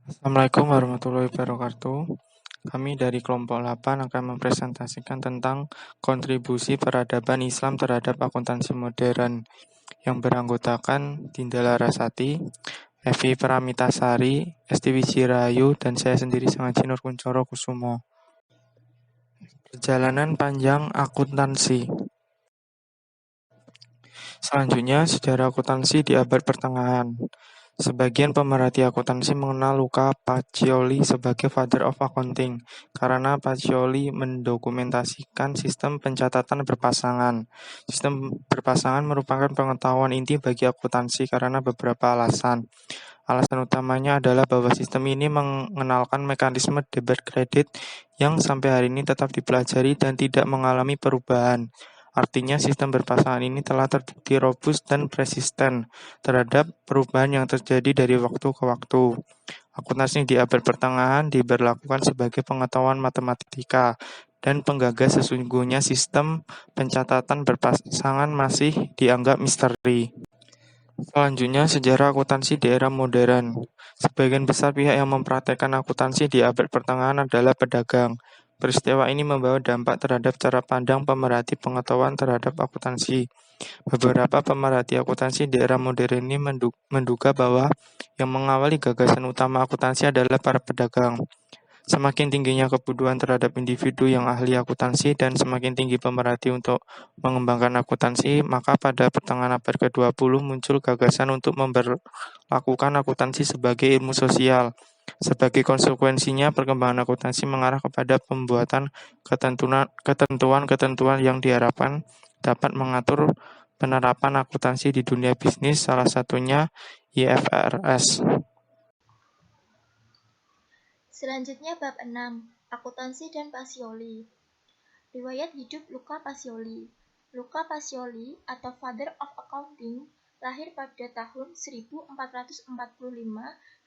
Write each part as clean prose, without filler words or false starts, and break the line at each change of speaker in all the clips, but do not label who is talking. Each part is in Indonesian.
Assalamualaikum warahmatullahi wabarakatuh. Kami dari kelompok 8 akan mempresentasikan tentang kontribusi peradaban Islam terhadap akuntansi modern yang beranggotakan Dinda Larasati, Evi Paramitasari, Esti Wijirayu, dan saya sendiri Sangaji Nur Kuncoro Kusumo. Perjalanan panjang akuntansi. Selanjutnya, sejarah akuntansi di abad pertengahan. Sebagian pemerhati akuntansi mengenal Luca Pacioli sebagai Father of Accounting karena Pacioli mendokumentasikan sistem pencatatan berpasangan. Sistem berpasangan merupakan pengetahuan inti bagi akuntansi karena beberapa alasan. Alasan utamanya adalah bahwa sistem ini mengenalkan mekanisme debit kredit yang sampai hari ini tetap dipelajari dan tidak mengalami perubahan. Artinya sistem berpasangan ini telah terbukti robust dan persisten terhadap perubahan yang terjadi dari waktu ke waktu. Akuntansi di abad pertengahan diberlakukan sebagai pengetahuan matematika dan penggagas sesungguhnya sistem pencatatan berpasangan masih dianggap misteri. Selanjutnya, sejarah akuntansi di era modern. Sebagian besar pihak yang mempraktekkan akuntansi di abad pertengahan adalah pedagang. Peristiwa ini membawa dampak terhadap cara pandang pemerhati pengetahuan terhadap akuntansi. Beberapa pemerhati akuntansi di era modern ini menduga bahwa yang mengawali gagasan utama akuntansi adalah para pedagang. Semakin tingginya kebutuhan terhadap individu yang ahli akuntansi dan semakin tinggi pemerhati untuk mengembangkan akuntansi, maka pada pertengahan abad ke-20 muncul gagasan untuk memperlakukan akuntansi sebagai ilmu sosial. Sebagai konsekuensinya, perkembangan akuntansi mengarah kepada pembuatan ketentuan-ketentuan yang diharapkan dapat mengatur penerapan akuntansi di dunia bisnis, salah satunya IFRS.
Selanjutnya bab 6, akuntansi dan Pacioli. Riwayat hidup Luca Pacioli. Luca Pacioli atau Father of Accounting lahir pada tahun 1445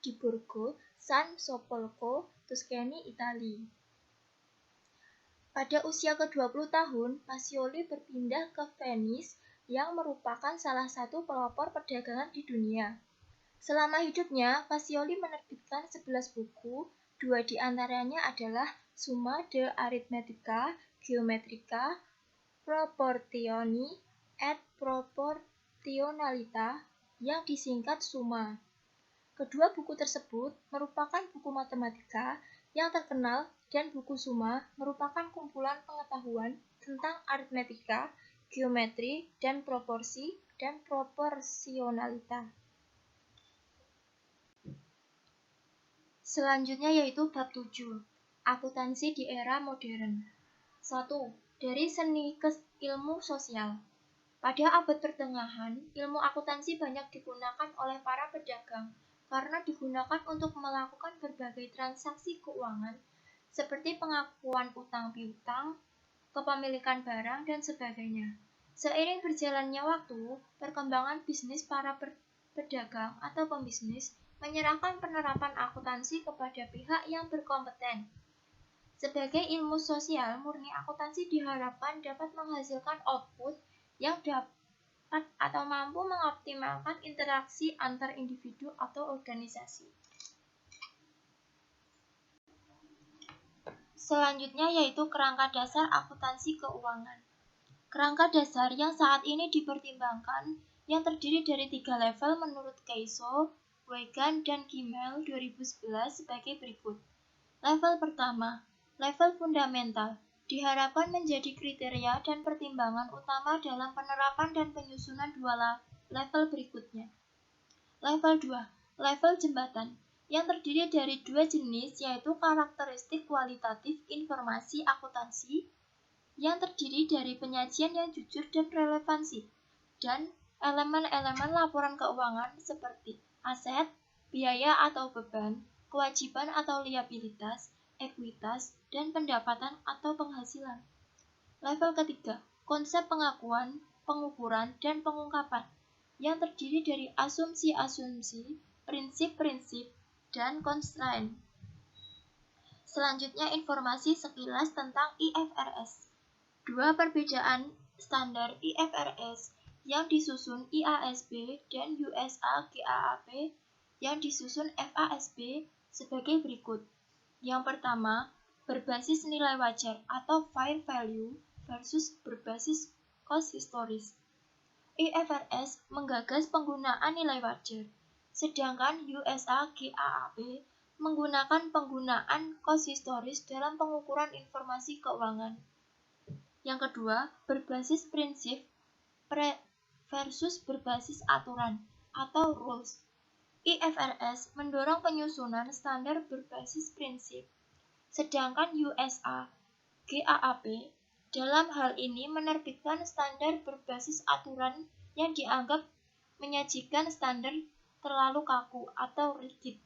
di Borgo San Sepolcro, Tuscany, Italia. Pada usia ke-20 tahun, Pacioli berpindah ke Venice yang merupakan salah satu pelopor perdagangan di dunia. Selama hidupnya, Pacioli menerbitkan 11 buku, 2 di antaranya adalah Summa de Arithmetica Geometrica Proportioni et Proportionalita yang disingkat Summa. Kedua buku tersebut merupakan buku matematika yang terkenal dan buku Summa merupakan kumpulan pengetahuan tentang aritmetika, geometri, dan proporsi dan proporsionalita. Selanjutnya yaitu bab 7, akuntansi di era modern. 1. Dari seni ke ilmu sosial. Pada abad pertengahan, ilmu akuntansi banyak digunakan oleh para pedagang karena digunakan untuk melakukan berbagai transaksi keuangan seperti pengakuan utang piutang, kepemilikan barang, dan sebagainya. Seiring berjalannya waktu, perkembangan bisnis para pedagang atau pembisnis menyerahkan penerapan akuntansi kepada pihak yang berkompeten. Sebagai ilmu sosial murni, akuntansi diharapkan dapat menghasilkan output yang dapat atau mampu mengoptimalkan interaksi antar individu atau organisasi. Selanjutnya yaitu kerangka dasar akuntansi keuangan. Kerangka dasar yang saat ini dipertimbangkan yang terdiri dari 3 level menurut Keiso, Wegan, dan Kimmel 2011 sebagai berikut. Level pertama, level fundamental, diharapkan menjadi kriteria dan pertimbangan utama dalam penerapan dan penyusunan 2 level berikutnya. Level 2, level jembatan, yang terdiri dari 2 jenis yaitu karakteristik kualitatif informasi akuntansi yang terdiri dari penyajian yang jujur dan relevansi, dan elemen-elemen laporan keuangan seperti aset, biaya atau beban, kewajiban atau liabilitas, ekuitas, dan pendapatan atau penghasilan. Level ketiga, konsep pengakuan, pengukuran, dan pengungkapan, yang terdiri dari asumsi-asumsi, prinsip-prinsip, dan constraint. Selanjutnya informasi sekilas tentang IFRS. 2 perbedaan standar IFRS yang disusun IASB dan USA GAAP yang disusun FASB sebagai berikut. Yang pertama, berbasis nilai wajar atau fair value versus berbasis cost historis. IFRS menggagas penggunaan nilai wajar, sedangkan USA GAAP menggunakan penggunaan cost historis dalam pengukuran informasi keuangan. Yang kedua, berbasis prinsip versus berbasis aturan atau rules. IFRS mendorong penyusunan standar berbasis prinsip, sedangkan USA GAAP dalam hal ini menerbitkan standar berbasis aturan yang dianggap menyajikan standar terlalu kaku atau rigid.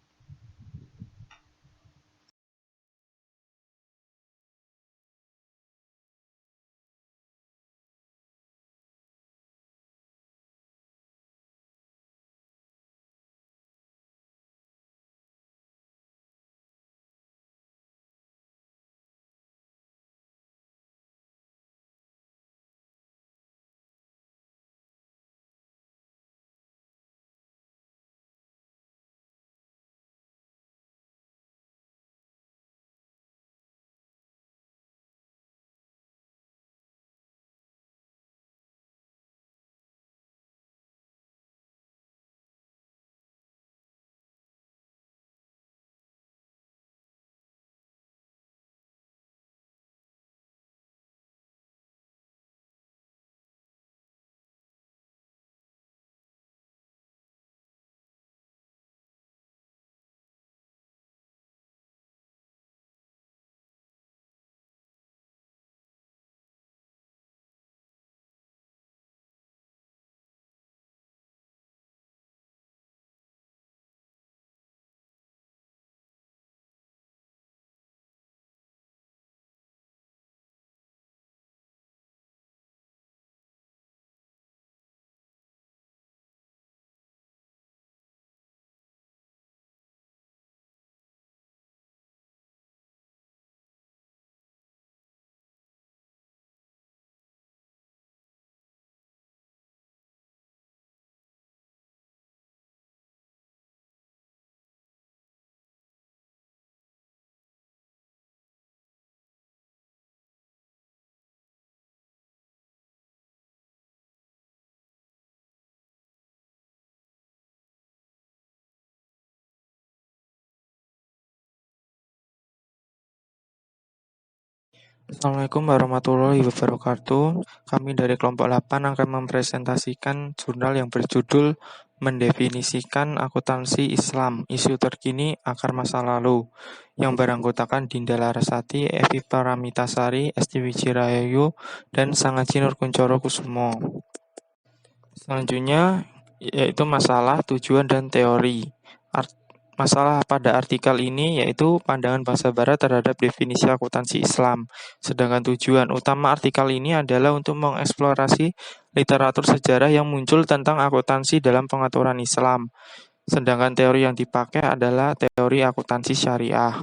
Assalamualaikum warahmatullahi wabarakatuh. Kami dari kelompok 8 akan mempresentasikan jurnal yang berjudul Mendefinisikan Akuntansi Islam, Isu Terkini Akar Masa Lalu, yang beranggotakan Dinda Larasati, Evi Paramitasari, Esti Wijirahayu, dan Sangaji Nurkuncoro Kusumo. Selanjutnya yaitu masalah, tujuan, dan teori. Masalah pada artikel ini yaitu pandangan bahasa barat terhadap definisi akuntansi Islam. Sedangkan tujuan utama artikel ini adalah untuk mengeksplorasi literatur sejarah yang muncul tentang akuntansi dalam pengaturan Islam. Sedangkan teori yang dipakai adalah teori akuntansi syariah.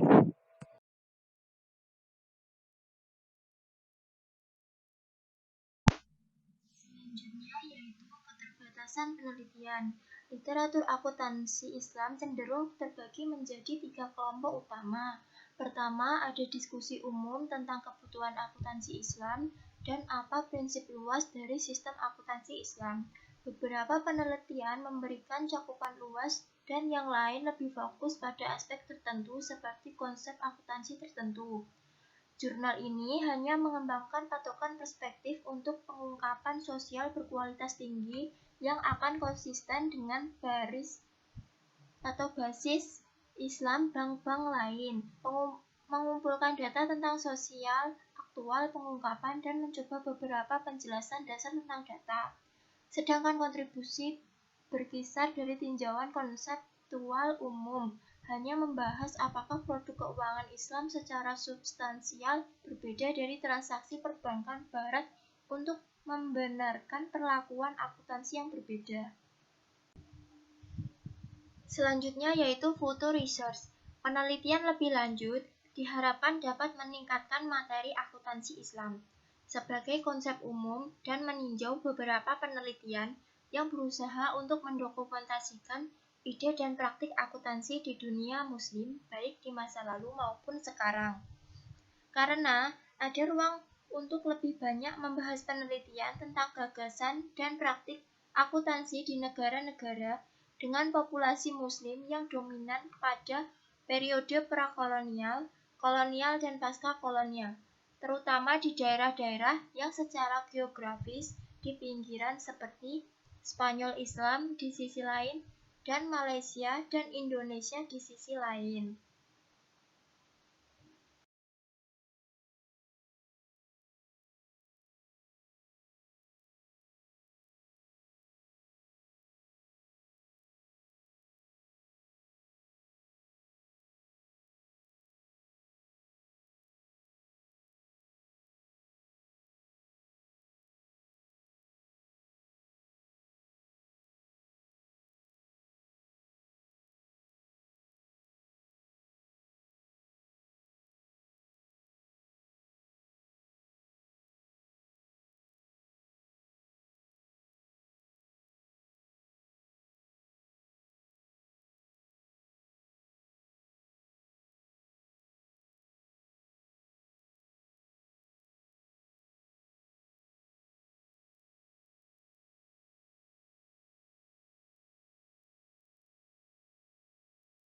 Selanjutnya yaitu keterbatasan penelitian. Literatur akuntansi Islam cenderung terbagi menjadi 3 kelompok utama. Pertama, ada diskusi umum tentang kebutuhan akuntansi Islam dan apa prinsip luas dari sistem akuntansi Islam. Beberapa penelitian memberikan cakupan luas dan yang lain lebih fokus pada aspek tertentu seperti konsep akuntansi tertentu. Jurnal ini hanya mengembangkan patokan perspektif untuk pengungkapan sosial berkualitas tinggi yang akan konsisten dengan basis Islam bank-bank lain, mengumpulkan data tentang sosial aktual pengungkapan dan mencoba beberapa penjelasan dasar tentang data. Sedangkan kontribusi berkisar dari tinjauan konseptual umum, hanya membahas apakah produk keuangan Islam secara substansial berbeda dari transaksi perbankan barat untuk membenarkan perlakuan akuntansi yang berbeda. Selanjutnya yaitu photo research. Penelitian lebih lanjut diharapkan dapat meningkatkan materi akuntansi Islam sebagai konsep umum dan meninjau beberapa penelitian yang berusaha untuk mendokumentasikan ide dan praktik akuntansi di dunia muslim baik di masa lalu maupun sekarang. Karena ada ruang untuk lebih banyak membahas penelitian tentang gagasan dan praktik akuntansi di negara-negara dengan populasi muslim yang dominan pada periode prakolonial, kolonial dan pasca-kolonial, terutama di daerah-daerah yang secara geografis di pinggiran seperti Spanyol Islam di sisi lain dan Malaysia dan Indonesia di sisi lain.